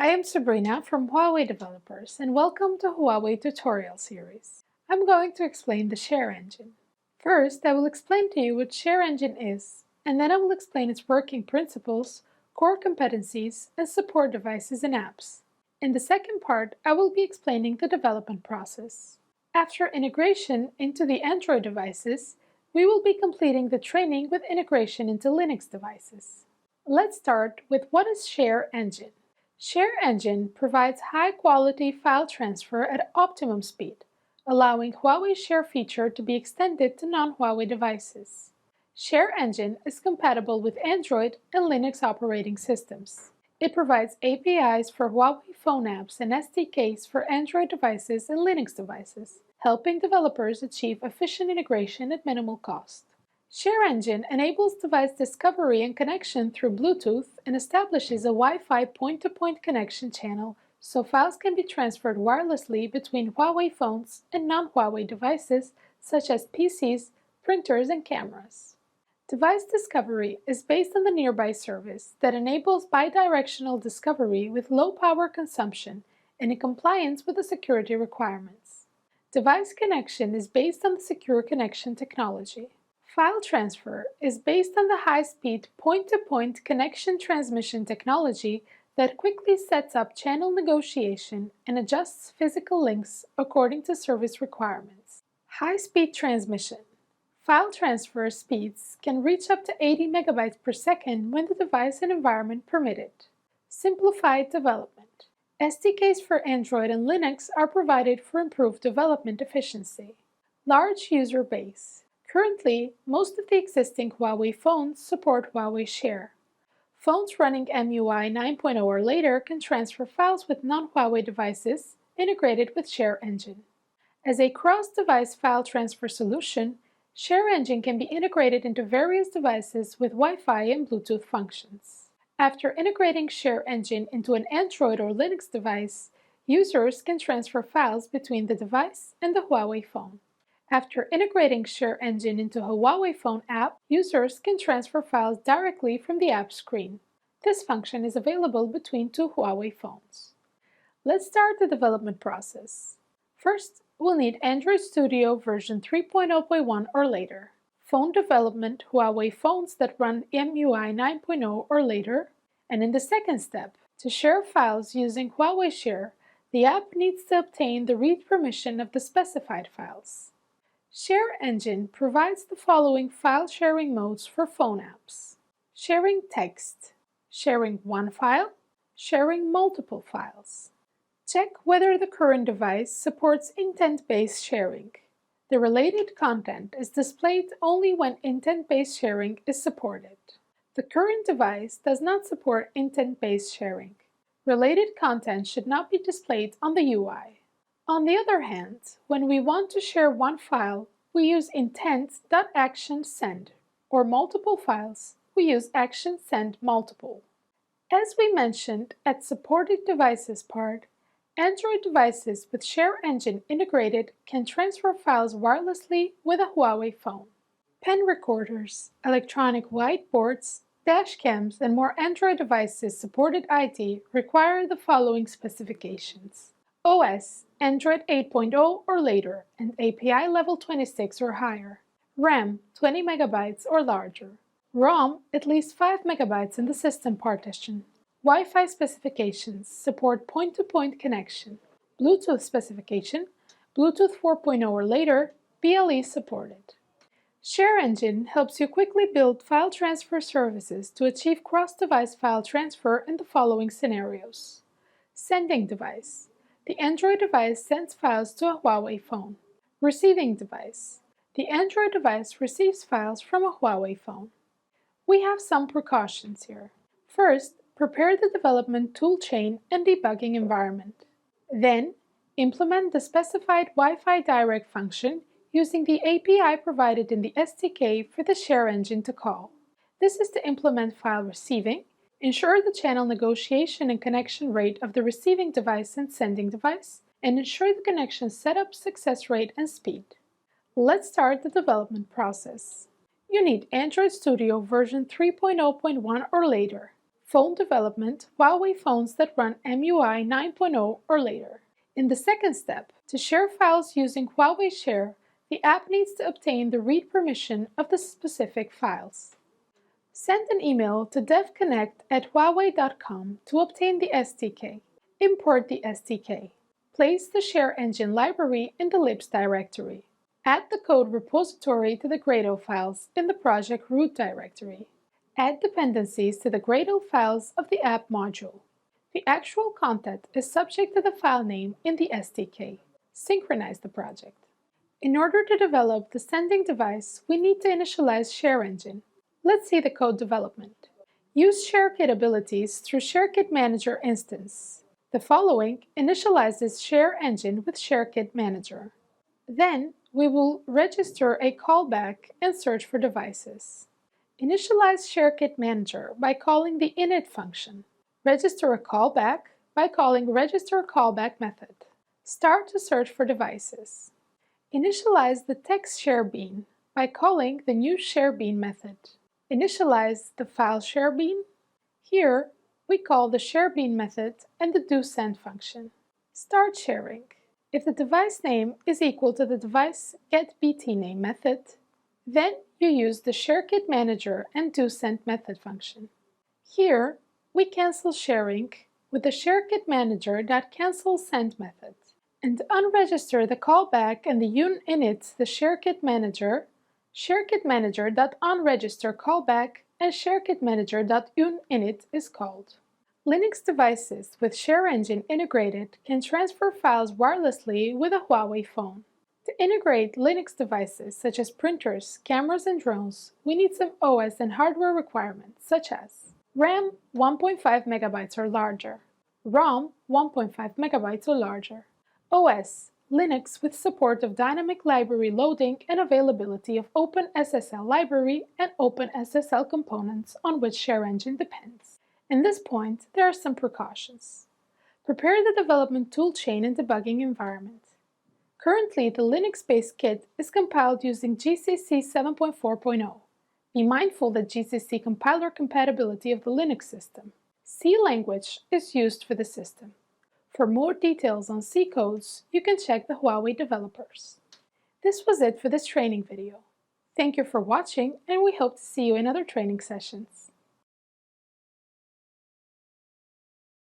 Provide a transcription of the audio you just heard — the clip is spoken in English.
I am Sabrina from Huawei Developers, and welcome to Huawei Tutorial Series. I'm going to explain the Share Engine. First, I will explain to you what Share Engine is, and then I will explain its working principles, core competencies, and support devices and apps. In the second part, I will be explaining the development process. After integration into the Android devices, we will be completing the training with integration into Linux devices. Let's start with what is Share Engine. Share Engine provides high-quality file transfer at optimum speed, allowing Huawei's Share feature to be extended to non-Huawei devices. Share Engine is compatible with Android and Linux operating systems. It provides APIs for Huawei phone apps and SDKs for Android devices and Linux devices, helping developers achieve efficient integration at minimal cost. Share Engine enables device discovery and connection through Bluetooth and establishes a Wi-Fi point-to-point connection channel so files can be transferred wirelessly between Huawei phones and non-Huawei devices such as PCs, printers, and cameras. Device discovery is based on the Nearby service that enables bidirectional discovery with low power consumption and in compliance with the security requirements. Device connection is based on the secure connection technology. File transfer is based on the high-speed point-to-point connection transmission technology that quickly sets up channel negotiation and adjusts physical links according to service requirements. High-speed transmission. File transfer speeds can reach up to 80 megabytes per second when the device and environment permit it. Simplified development. SDKs for Android and Linux are provided for improved development efficiency. Large user base. Currently, most of the existing Huawei phones support Huawei Share. Phones running MUI 9.0 or later can transfer files with non-Huawei devices integrated with Share Engine. As a cross-device file transfer solution, Share Engine can be integrated into various devices with Wi-Fi and Bluetooth functions. After integrating Share Engine into an Android or Linux device, users can transfer files between the device and the Huawei phone. After integrating Share Engine into a Huawei phone app, users can transfer files directly from the app screen. This function is available between two Huawei phones. Let's start the development process. First, we'll need Android Studio version 3.0.1 or later. Phone development Huawei phones that run MUI 9.0 or later. And in the second step, to share files using Huawei Share, the app needs to obtain the read permission of the specified files. Share Engine provides the following file sharing modes for phone apps: sharing text, sharing one file, sharing multiple files. Check whether the current device supports intent-based sharing. The related content is displayed only when intent-based sharing is supported. The current device does not support intent-based sharing. Related content should not be displayed on the UI. On the other hand, when we want to share one file, we use intent.actionSend, or multiple files, we use actionSendMultiple. As we mentioned at Supported Devices part, Android devices with Share Engine integrated can transfer files wirelessly with a Huawei phone. Pen recorders, electronic whiteboards, dashcams, and more Android devices supported ID require the following specifications: OS, Android 8.0 or later, and API level 26 or higher. RAM, 20 megabytes or larger. ROM, at least 5 megabytes in the system partition. Wi-Fi specifications support point-to-point connection. Bluetooth specification, Bluetooth 4.0 or later, BLE supported. Share Engine helps you quickly build file transfer services to achieve cross-device file transfer in the following scenarios. Sending device. The Android device sends files to a Huawei phone. Receiving device. The Android device receives files from a Huawei phone. We have some precautions here. First, prepare the development toolchain and debugging environment. Then, implement the specified Wi-Fi direct function using the API provided in the SDK for the Share Engine to call. This is to implement file receiving, ensure the channel negotiation and connection rate of the receiving device and sending device, and ensure the connection setup, success rate, and speed. Let's start the development process. You need Android Studio version 3.0.1 or later. Phone development, Huawei phones that run MUI 9.0 or later. In the second step, to share files using Huawei Share, the app needs to obtain the read permission of the specific files. Send an email to devconnect@huawei.com to obtain the SDK. Import the SDK. Place the Share Engine library in the libs directory. Add the code repository to the Gradle files in the project root directory. Add dependencies to the Gradle files of the app module. The actual content is subject to the file name in the SDK. Synchronize the project. In order to develop the sending device, we need to initialize Share Engine. Let's see the code development. Use ShareKit abilities through ShareKit Manager instance. The following initializes Share Engine with ShareKit Manager. Then, we will register a callback and search for devices. Initialize ShareKit Manager by calling the init function. Register a callback by calling register callback method. Start to search for devices. Initialize the text ShareBean by calling the new ShareBean method. Initialize the file ShareBean. Here, we call the ShareBean method and the doSend function. Start sharing. If the device name is equal to the device getBtName method, then you use the ShareKit Manager and doSend method function. Here, we cancel sharing with the ShareKit Manager.cancelSend method and unregister the callback and the uninit the ShareKit Manager, ShareKit Manager.onregister callback, and ShareKit Manager.uninit is called. Linux devices with Share Engine integrated can transfer files wirelessly with a Huawei phone. To integrate Linux devices such as printers, cameras, and drones, we need some OS and hardware requirements such as RAM 1.5 MB or larger, ROM 1.5 MB or larger, OS Linux with support of dynamic library loading and availability of OpenSSL library and OpenSSL components on which Share Engine depends. In this point, there are some precautions. Prepare the development toolchain and debugging environment. Currently, the Linux-based kit is compiled using GCC 7.4.0. Be mindful that GCC compiler compatibility of the Linux system. C language is used for the system. For more details on C codes, you can check the Huawei developers. This was it for this training video. Thank you for watching, and we hope to see you in other training sessions.